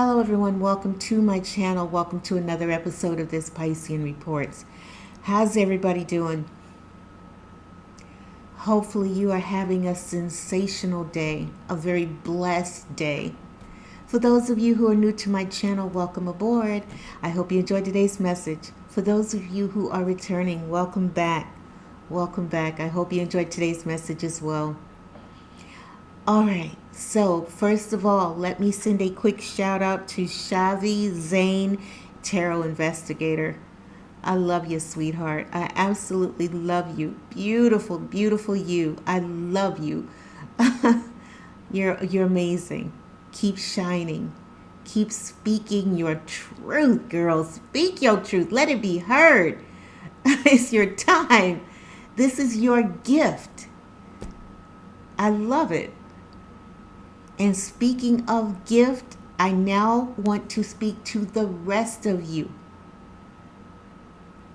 Hello everyone, welcome to my channel. Welcome to another episode of this Piscean Reports. How's everybody doing? Hopefully you are having a sensational day, a very blessed day. For those of you who are new to my channel, welcome aboard. I hope you enjoyed today's message. For those of you who are returning, welcome back. Welcome back. I hope you enjoyed today's message as well. All right, so first of all, let me send a quick shout out to Shavi Zane, Tarot Investigator. I love you, sweetheart. I absolutely love you. Beautiful, beautiful you. I love you. You're amazing. Keep shining. Keep speaking your truth, girl. Speak your truth. Let it be heard. It's your time. This is your gift. I love it. And speaking of gift, I now want to speak to the rest of you.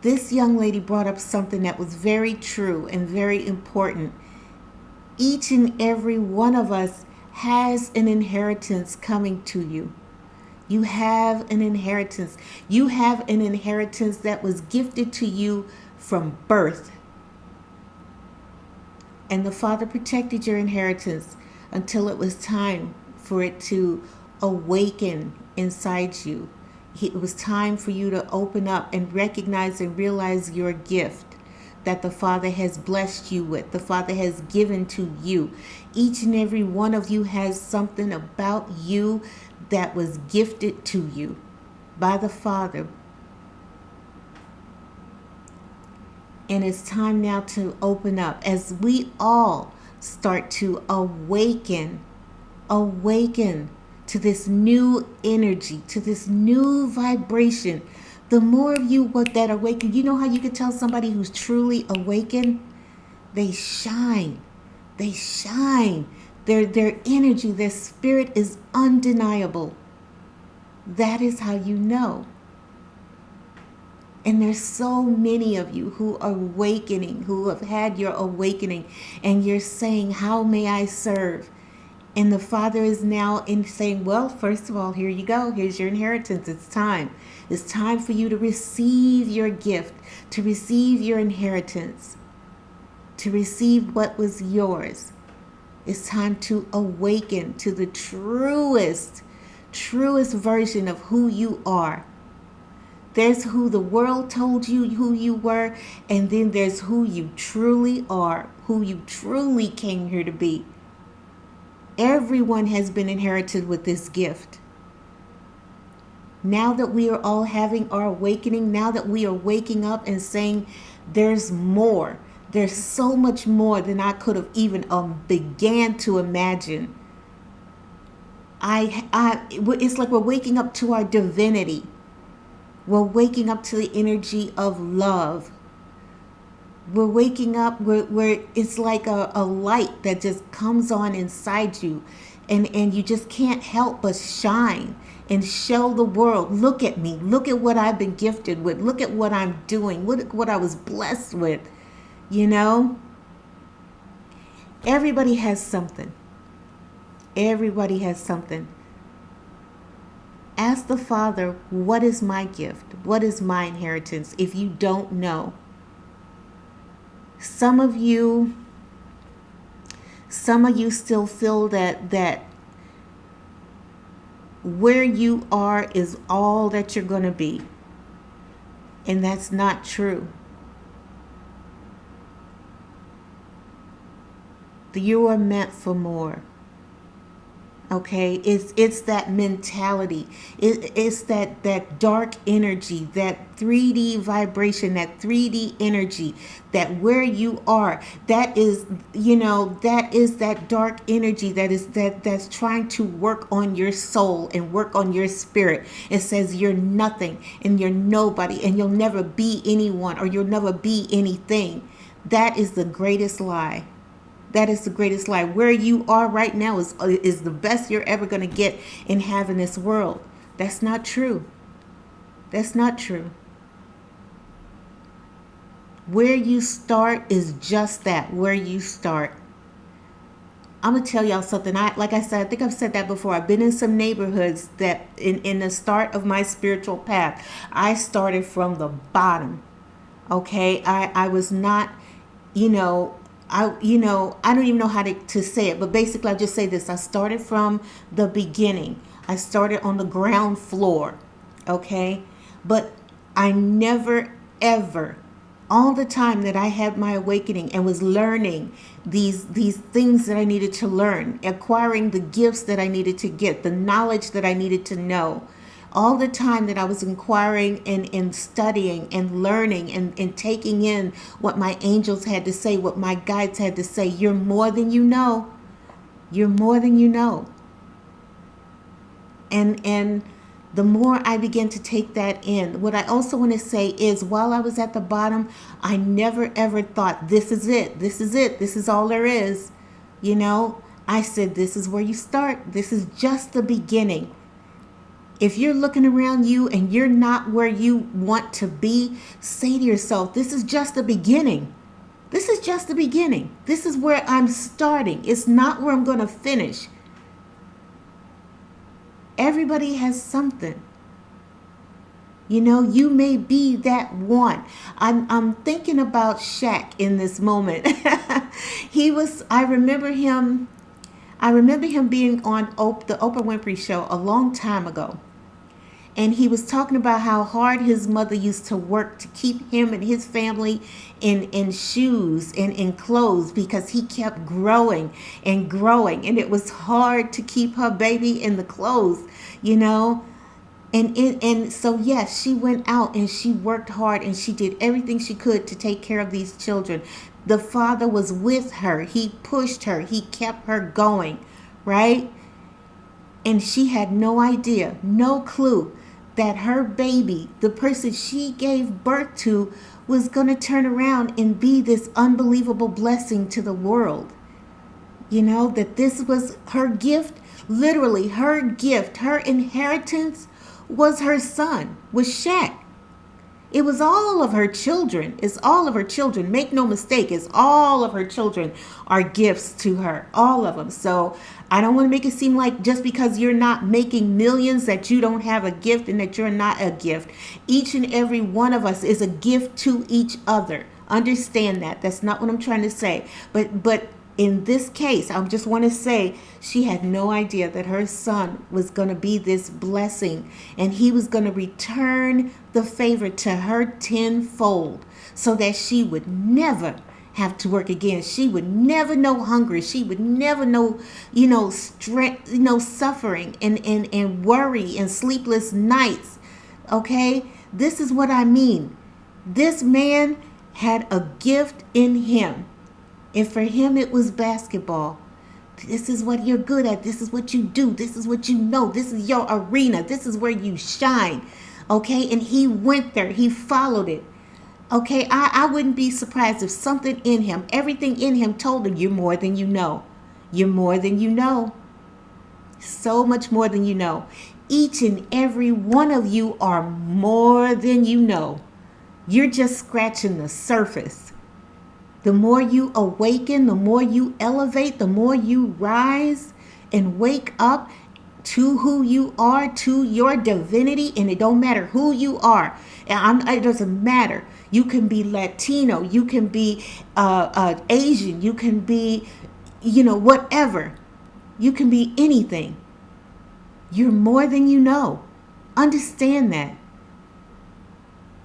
This young lady brought up something that was very true and very important. Each and every one of us has an inheritance coming to you. You have an inheritance. You have an inheritance that was gifted to you from birth. And the Father protected your inheritance until it was time for it to awaken inside you. It was time for you to open up and recognize and realize your gift that the Father has blessed you with, the Father has given to you. Each and every one of you has something about you that was gifted to you by the Father. And it's time now to open up as we all start to awaken to this new energy, to this new vibration. The more of you that awaken, you know how you can tell somebody who's truly awakened? They shine. They shine. Their energy, their spirit is undeniable. That is how you know. And there's so many of you who are awakening, who have had your awakening, and you're saying, how may I serve? And the Father is now saying, well, first of all, here you go. Here's your inheritance. It's time. It's time for you to receive your gift, to receive your inheritance, to receive what was yours. It's time to awaken to the truest version of who you are. There's who the world told you who you were, and then there's who you truly are, who you truly came here to be. Everyone has been inherited with this gift. Now that we are all having our awakening, now that we are waking up and saying, there's more. There's so much more than I could have even began to imagine. It's like we're waking up to our divinity. We're waking up to the energy of love. We're waking up where it's like a light that just comes on inside you. And you just can't help but shine and show the world, look at me. Look at what I've been gifted with. Look at what I'm doing. Look at what I was blessed with. You know? Everybody has something. Everybody has something. Ask the Father, what is my gift? What is my inheritance? If you don't know. Some of you still feel that where you are is all that you're going to be. And that's not true. You are meant for more. Okay, it's that mentality. It's that dark energy, that 3D vibration, that 3D energy, that where you are, that is that dark energy that's trying to work on your soul and work on your spirit. It says you're nothing and you're nobody and you'll never be anyone or you'll never be anything. That is the greatest lie. That is the greatest lie. Where you are right now is the best you're ever going to get in having this world. That's not true. That's not true. Where you start is just that, where you start. I'm gonna tell y'all something. Like I said, I think I've said that before. I've been in some neighborhoods that in the start of my spiritual path, I started from the bottom. Okay, I was not, you know, I don't even know how to say it, but basically I just say this. I started from the beginning. I started on the ground floor. Okay, but I never ever, all the time that I had my awakening and was learning these things that I needed to learn, acquiring the gifts that I needed to get, the knowledge that I needed to know, all the time that I was inquiring and studying and learning and taking in what my angels had to say, what my guides had to say. You're more than you know. You're more than you know. And the more I began to take that in, what I also want to say is, while I was at the bottom, I never ever thought, this is it, this is it, this is all there is. You know, I said, this is where you start. This is just the beginning. If you're looking around you and you're not where you want to be, say to yourself, this is just the beginning. This is just the beginning. This is where I'm starting. It's not where I'm going to finish. Everybody has something. You know, you may be that one. I'm thinking about Shaq in this moment. I remember him being on the Oprah Winfrey Show a long time ago. And he was talking about how hard his mother used to work to keep him and his family in shoes and in clothes, because he kept growing and growing. And it was hard to keep her baby in the clothes, you know. And so, yes, she went out and she worked hard and she did everything she could to take care of these children. The father was with her. He pushed her. He kept her going, right? And she had no idea, no clue that her baby, the person she gave birth to, was going to turn around and be this unbelievable blessing to the world. You know, that this was her gift, literally her gift, her inheritance was her son, was Shaq. It was all of her children. It's all of her children. Make no mistake, it's all of her children are gifts to her. All of them. So I don't want to make it seem like just because you're not making millions that you don't have a gift and that you're not a gift. Each and every one of us is a gift to each other. Understand that. That's not what I'm trying to say. But in this case, I just want to say she had no idea that her son was going to be this blessing, and he was going to return the favor to her tenfold, so that she would never have to work again. She would never know hunger. She would never know, stress, suffering and worry and sleepless nights. Okay? This is what I mean. This man had a gift in him. And for him, it was basketball. This is what you're good at. This is what you do. This is what you know. This is your arena. This is where you shine. Okay? And he went there. He followed it. Okay? I wouldn't be surprised if something in him, everything in him told him, you're more than you know. You're more than you know. So much more than you know. Each and every one of you are more than you know. You're just scratching the surface. The more you awaken, the more you elevate, the more you rise and wake up to who you are, to your divinity. And it don't matter who you are. It doesn't matter. You can be Latino. You can be Asian. You can be, whatever. You can be anything. You're more than you know. Understand that.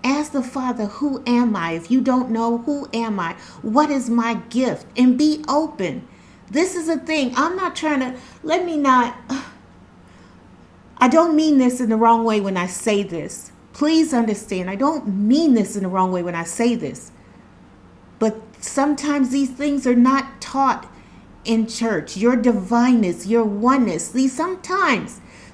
Ask the Father, who am I? If you don't know, who am I? What is my gift? And be open. This is a thing. I'm not trying to, I don't mean this in the wrong way when I say this. Please understand, I don't mean this in the wrong way when I say this. But sometimes these things are not taught in church. Your divineness, your oneness.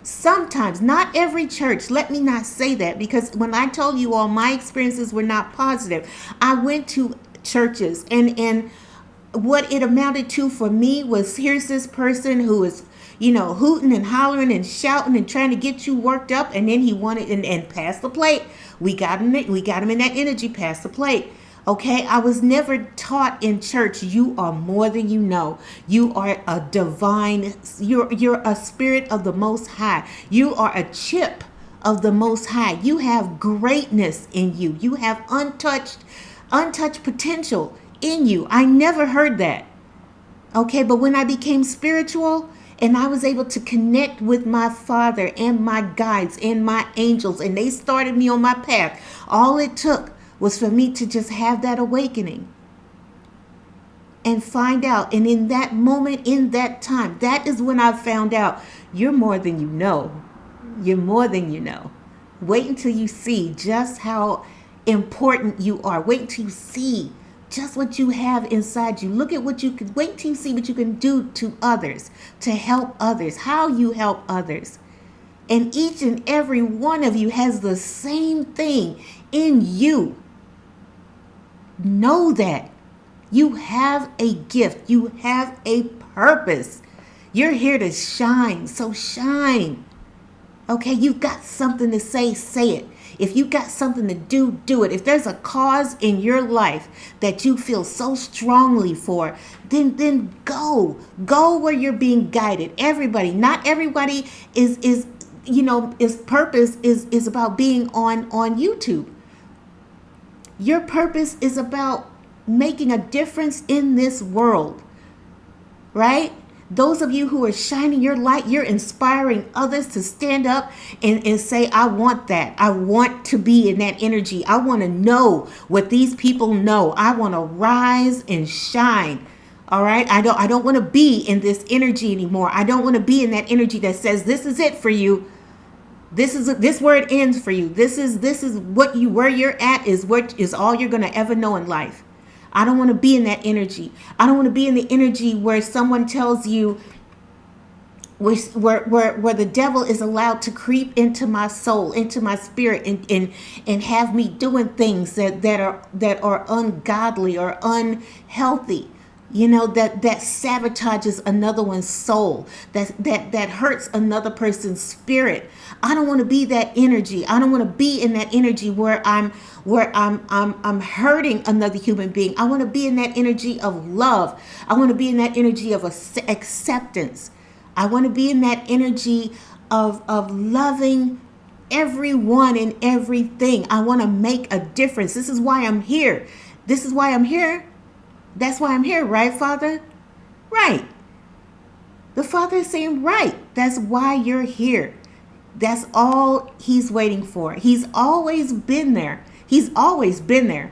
Sometimes, not every church, let me not say that, because when I told you all my experiences were not positive, I went to churches and what it amounted to for me was, here's this person who is, hooting and hollering and shouting and trying to get you worked up, and then he wanted and pass the plate. We got him in that energy, pass the plate. Okay, I was never taught in church, you are more than you know. You are a divine, you're a spirit of the Most High. You are a chip of the Most High. You have greatness in you. You have untouched potential in you. I never heard that. Okay, but when I became spiritual and I was able to connect with my Father and my guides and my angels, and they started me on my path, all it took was for me to just have that awakening and find out. And in that moment, in that time, that is when I found out you're more than you know. You're more than you know. Wait until you see just how important you are. Wait until you see just what you have inside you. Look at what you can, wait till you see what you can do to others, to help others, how you help others. And each and every one of you has the same thing in you. Know that. You have a gift. You have a purpose. You're here to shine. So shine. Okay, you've got something to say, say it. If you've got something to do, do it. If there's a cause in your life that you feel so strongly for, then go. Go where you're being guided. Everybody, not everybody is is purpose is about being on YouTube. Your purpose is about making a difference in this world, right? Those of you who are shining your light, you're inspiring others to stand up and say, I want that. I want to be in that energy. I want to know what these people know. I want to rise and shine. All right. I don't want to be in this energy anymore. I don't want to be in that energy that says, this is it for you. This where it ends for you. This is what where you're at is what is all you're going to ever know in life. I don't want to be in that energy. I don't want to be in the energy where someone tells you, where the devil is allowed to creep into my soul, into my spirit, and have me doing things that are ungodly or unhealthy. That sabotages another one's soul, that hurts another person's spirit. I don't want to be that energy. I don't want to be in that energy where I'm hurting another human being. I want to be in that energy of love. I want to be in that energy of acceptance. I want to be in that energy of loving everyone and everything. I want to make a difference. This is why I'm here. This is why I'm here. That's why I'm here, right, Father? Right. The Father is saying, right. That's why you're here. That's all he's waiting for. He's always been there. He's always been there.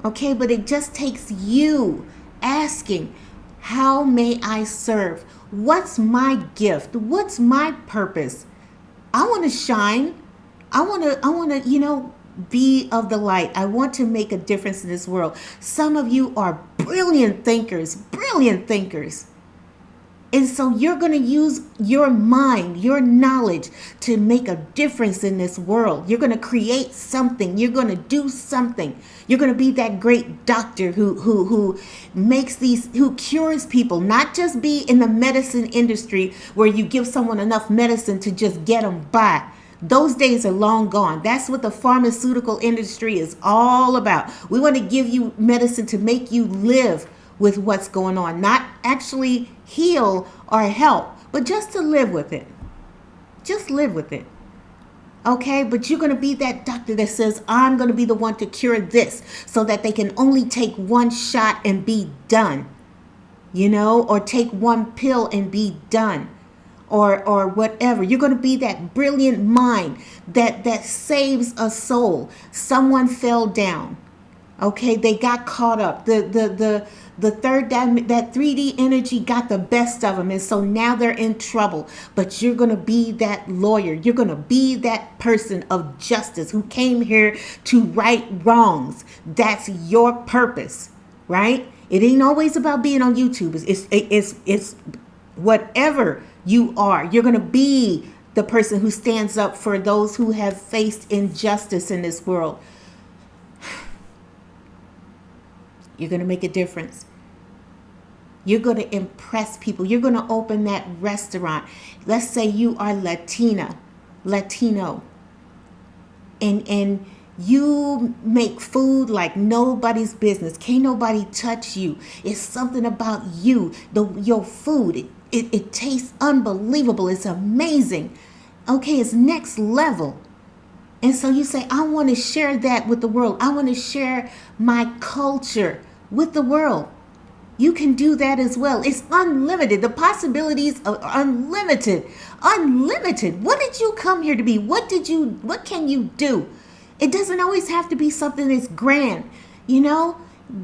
Okay, but it just takes you asking, how may I serve? What's my gift? What's my purpose? I want to shine. I want to, be of the light. I want to make a difference in this world. Some of you are brilliant thinkers. And so you're going to use your mind, your knowledge to make a difference in this world. You're going to create something. You're going to do something. You're going to be that great doctor who cures people, not just be in the medicine industry where you give someone enough medicine to just get them by. Those days are long gone. That's what the pharmaceutical industry is all about. We want to give you medicine to make you live with what's going on, not actually heal or help, but just to live with it. Just live with it. Okay, but you're going to be that doctor that says, I'm going to be the one to cure this, so that they can only take one shot and be done, or take one pill and be done. Or whatever. You're going to be that brilliant mind that saves a soul. Someone fell down. Okay, they got caught up. The third that 3D energy got the best of them, and so now they're in trouble. But you're going to be that lawyer. You're going to be that person of justice who came here to right wrongs. That's your purpose, right? It ain't always about being on YouTube. It's whatever you are. You're going to be the person who stands up for those who have faced injustice in this world. You're going to make a difference. You're going to impress people. You're going to open that restaurant. Let's say you are Latino, and You make food like nobody's business. Can't nobody touch you. It's something about you. Your food, it tastes unbelievable. It's amazing. Okay, it's next level. And so you say, I want to share that with the world. I want to share my culture with the world. You can do that as well. It's unlimited. The possibilities are unlimited. Unlimited. What did you come here to be? What can you do? It doesn't always have to be something that's grand, you know?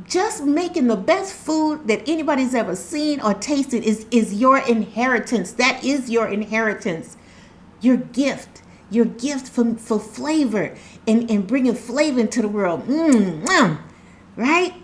Just making the best food that anybody's ever seen or tasted is your inheritance. That is your inheritance. Your gift. Your gift for flavor and bringing flavor into the world. Right?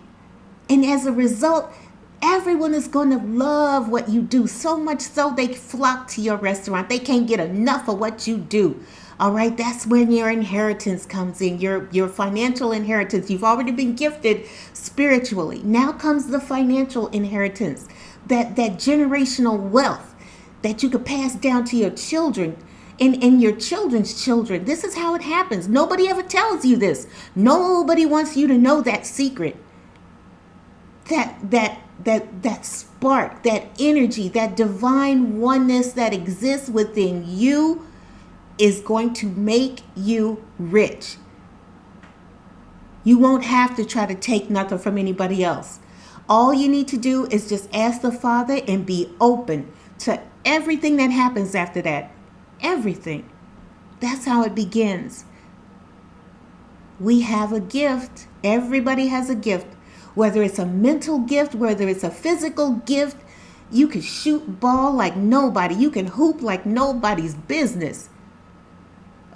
And as a result, everyone is going to love what you do, so much so they flock to your restaurant. They can't get enough of what you do. All right, that's when your inheritance comes in, your financial inheritance. You've already been gifted spiritually. Now comes the financial inheritance, that generational wealth that you could pass down to your children and your children's children. This is how it happens. Nobody ever tells you this. Nobody wants you to know that secret. That spark, that energy, that divine oneness that exists within you is going to make you rich. You won't have to try to take nothing from anybody else. All you need to do is just ask the Father and be open to everything that happens after that. Everything. That's how it begins. We have a gift. Everybody has a gift. Whether it's a mental gift, whether it's a physical gift, you can shoot ball like nobody. You can hoop like nobody's business.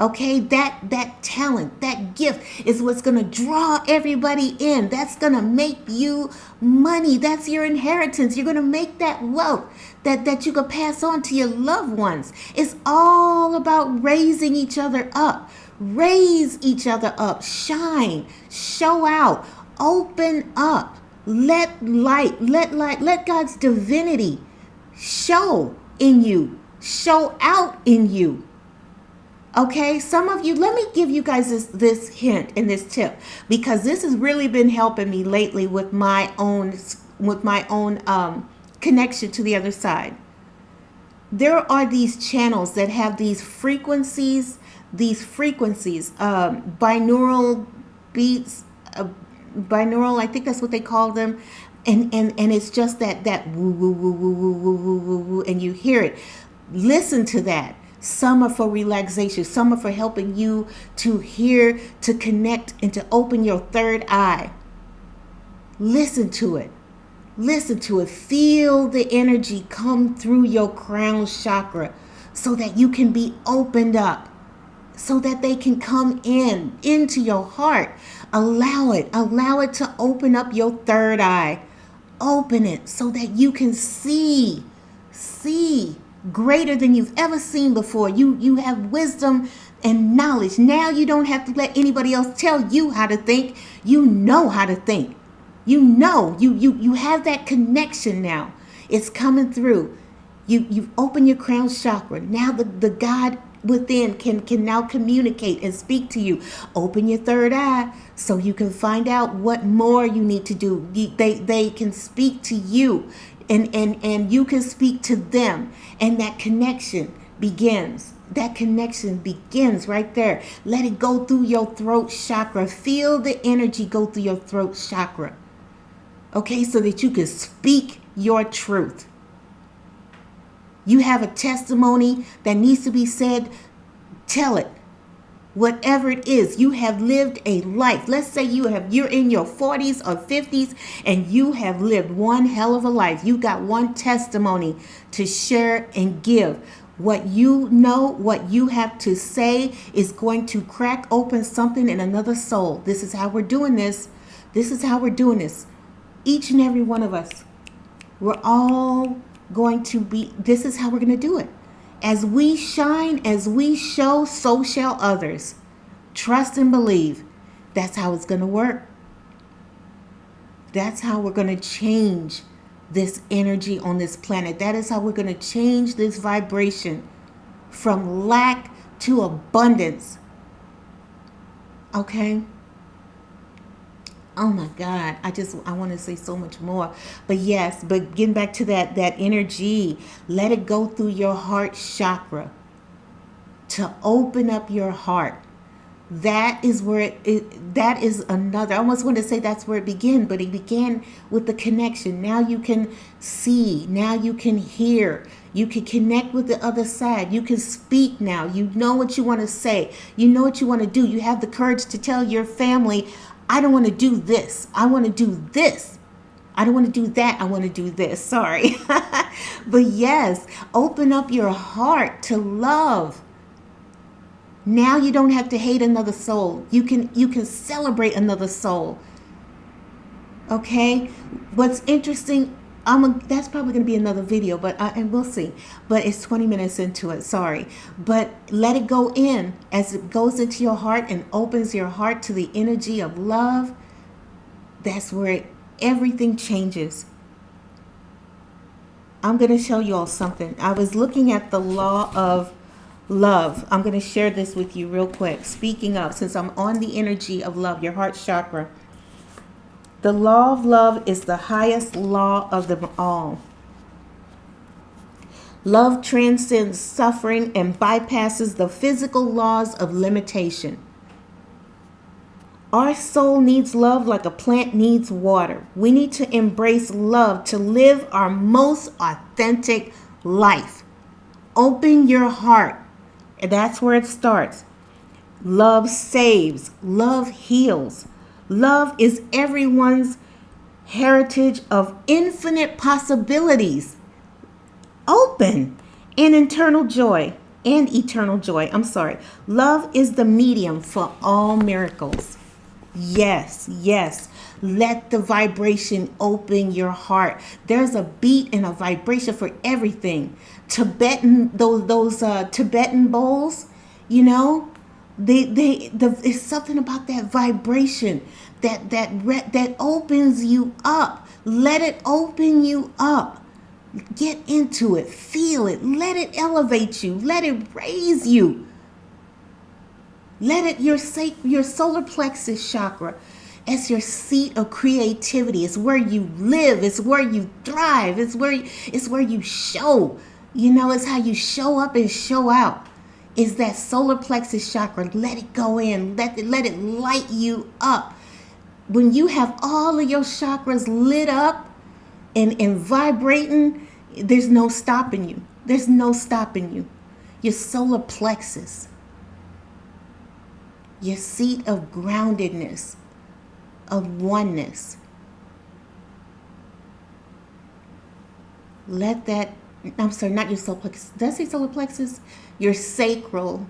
Okay, that talent, that gift is what's going to draw everybody in. That's going to make you money. That's your inheritance. You're going to make that wealth that you can pass on to your loved ones. It's all about raising each other up. Raise each other up. Shine. Show out. Open up. Let God's divinity show in you. Show out in you. Okay, some of you, let me give you guys this hint and this tip, because this has really been helping me lately with my own connection to the other side. There are these channels that have these frequencies, binaural beats, binaural, I think that's what they call them. And it's just that woo, woo, woo, woo, woo, woo, woo, woo, woo, and you hear it. Listen to that. Some are for relaxation. Some are for helping you to hear, to connect, and to open your third eye. Listen to it. Listen to it. Feel the energy come through your crown chakra so that you can be opened up, so that they can come into your heart. Allow it to open up your third eye. Open it so that you can see greater than you've ever seen before. You have wisdom and knowledge. Now you don't have to let anybody else tell you how to think. You know how to think. You know, you have that connection now. It's coming through. You've opened your crown chakra. Now the God within can now communicate and speak to you. Open your third eye so you can find out what more you need to do. They can speak to you. And you can speak to them, and that connection begins. That connection begins right there. Let it go through your throat chakra. Feel the energy go through your throat chakra. Okay, so that you can speak your truth. You have a testimony that needs to be said. Tell it. Whatever it is, you have lived a life. Let's say you're in your 40s or 50s and you have lived one hell of a life. You got one testimony to share and give. What you know, what you have to say is going to crack open something in another soul. This is how we're doing this. This is how we're doing this. Each and every one of us. We're all going to be, this is how we're going to do it. As we shine, as we show, so shall others. Trust and believe. That's how it's going to work. That's how we're going to change this energy on this planet. That is how we're going to change this vibration from lack to abundance. Okay? Oh my God. I want to say so much more. But yes, but getting back to that energy, let it go through your heart chakra to open up your heart. That is where that is another. I almost want to say that's where it began, but it began with the connection. Now you can see, now you can hear, you can connect with the other side. You can speak now. You know what you want to say. You know what you want to do. You have the courage to tell your family, I don't want to do this. I want to do this. I don't want to do that. I want to do this. Sorry. But yes, open up your heart to love. Now you don't have to hate another soul. You can celebrate another soul. Okay? What's interesting, that's probably going to be another video, but and we'll see. But it's 20 minutes into it. Sorry. But let it go in as it goes into your heart and opens your heart to the energy of love. That's where everything changes. I'm going to show you all something. I was looking at the law of love. I'm going to share this with you real quick. Speaking of, since I'm on the energy of love, your heart chakra. The law of love is the highest law of them all. Love transcends suffering and bypasses the physical laws of limitation. Our soul needs love like a plant needs water. We need to embrace love to live our most authentic life. Open your heart. And that's where it starts. Love saves. Love heals. Love is everyone's heritage of infinite possibilities. Open and eternal joy. I'm sorry. Love is the medium for all miracles. Yes, yes. Let the vibration open your heart. There's a beat and a vibration for everything. Those Tibetan bowls, you know, it's something about that vibration that opens you up. Let it open you up. Get into it. Feel it. Let it elevate you. Let it raise you. Let it your solar plexus chakra. It's your seat of creativity. It's where you live. It's where you thrive. It's where you show. You know, it's how you show up and show out. Is that solar plexus chakra. Let it go in. Let it light you up. When you have all of your chakras lit up and vibrating, there's no stopping you. There's no stopping you. Your solar plexus. Your seat of groundedness, of oneness. Let that, I'm sorry, not your solar plexus. Did I say solar plexus? Your sacral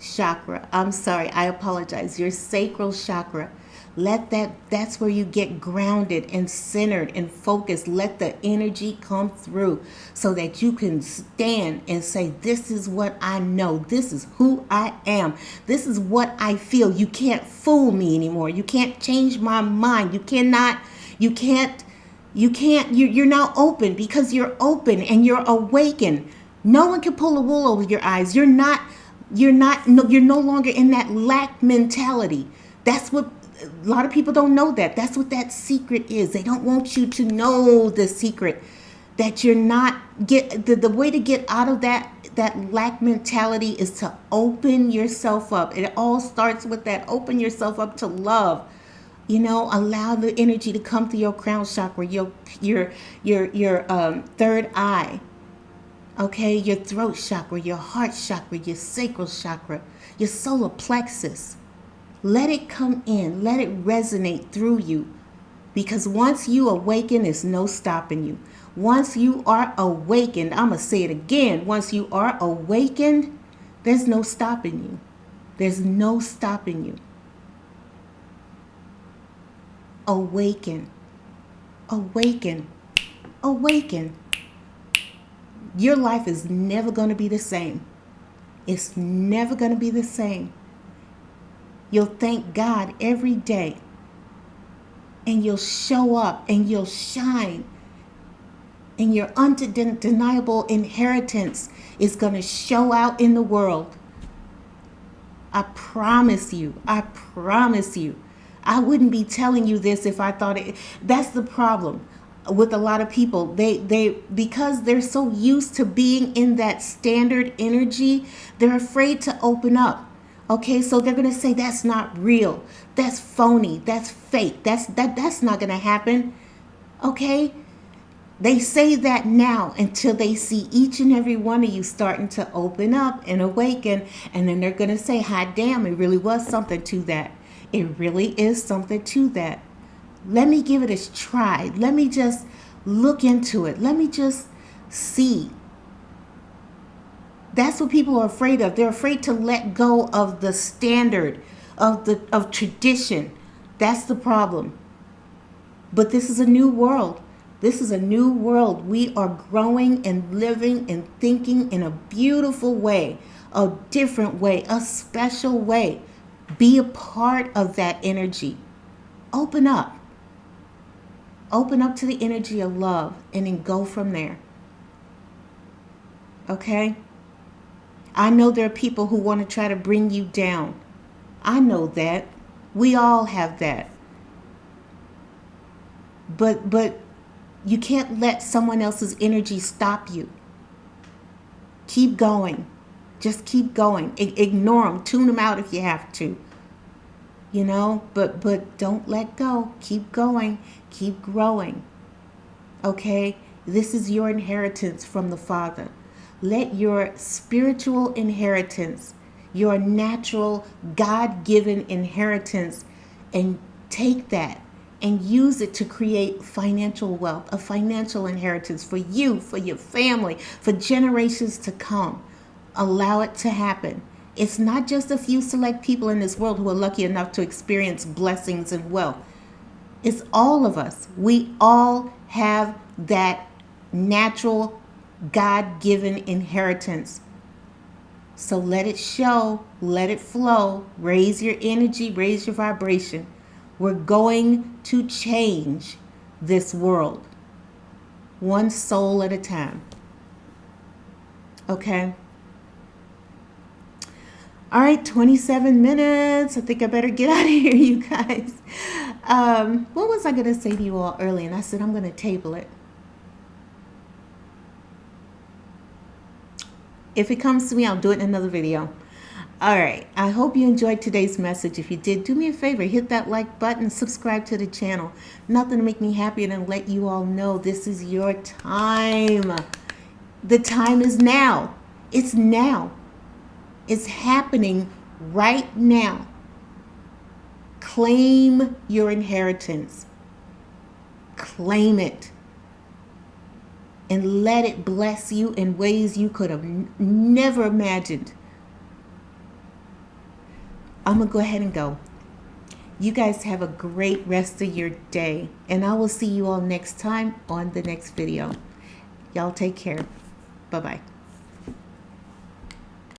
chakra. I'm sorry, I apologize. Your sacral chakra. That's where you get grounded and centered and focused. Let the energy come through so that you can stand and say, this is what I know. This is who I am. This is what I feel. You can't fool me anymore. You can't change my mind. You're now open because you're open and you're awakened. No one can pull a wool over your eyes. You're no longer in that lack mentality. That's what a lot of people don't know. That's what that secret is. They don't want you to know the secret, that you're not the way to get out of that lack mentality is to open yourself up. It all starts with that. Open yourself up to love. You know, allow the energy to come through your crown chakra, your third eye. Okay, your throat chakra, your heart chakra, your sacral chakra, your solar plexus. Let it come in. Let it resonate through you. Because once you awaken, there's no stopping you. Once you are awakened, I'm going to say it again. Once you are awakened, there's no stopping you. There's no stopping you. Awaken. Awaken. Awaken. Your life is never going to be the same. It's never going to be the same. You'll thank God every day. And you'll show up and you'll shine. And your undeniable inheritance is going to show out in the world. I promise you. I promise you. I wouldn't be telling you this if I thought it. That's the problem with a lot of people. They because they're so used to being in that standard energy, they're afraid to open up. Okay, so they're gonna say that's not real, that's phony, that's fake, that's not gonna happen. Okay, they say that now until they see each and every one of you starting to open up and awaken, and then they're gonna say, "Hot damn, it really was something to that. It really is something to that. Let me give it a try. Let me just look into it. Let me just see." That's what people are afraid of. They're afraid to let go of the standard of tradition. That's the problem. But this is a new world. This is a new world. We are growing and living and thinking in a beautiful way, a different way, a special way. Be a part of that energy. Open up. Open up to the energy of love and then go from there. Okay? I know there are people who want to try to bring you down. I know that. We all have that. But you can't let someone else's energy stop you. Keep going. Just keep going. Ignore them. Tune them out if you have to. You know, but don't let go. Keep going. Keep growing. Okay? This is your inheritance from the Father. Let your spiritual inheritance, your natural God-given inheritance, and take that and use it to create financial wealth, a financial inheritance for you, for your family, for generations to come. Allow it to happen. It's not just a few select people in this world who are lucky enough to experience blessings and wealth. It's all of us. We all have that natural God-given inheritance. So let it show, let it flow, raise your energy, raise your vibration. We're going to change this world, one soul at a time. Okay? All right, 27 minutes. I think I better get out of here, you guys. What was I going to say to you all earlier? And I said I'm going to table it. If it comes to me, I'll do it in another video. All right. I hope you enjoyed today's message. If you did, do me a favor. Hit that like button. Subscribe to the channel. Nothing to make me happier than let you all know this is your time. The time is now. It's now. It's happening right now. Claim your inheritance. Claim it. And let it bless you in ways you could have never imagined. I'm going to go ahead and go. You guys have a great rest of your day. And I will see you all next time on the next video. Y'all take care. Bye-bye.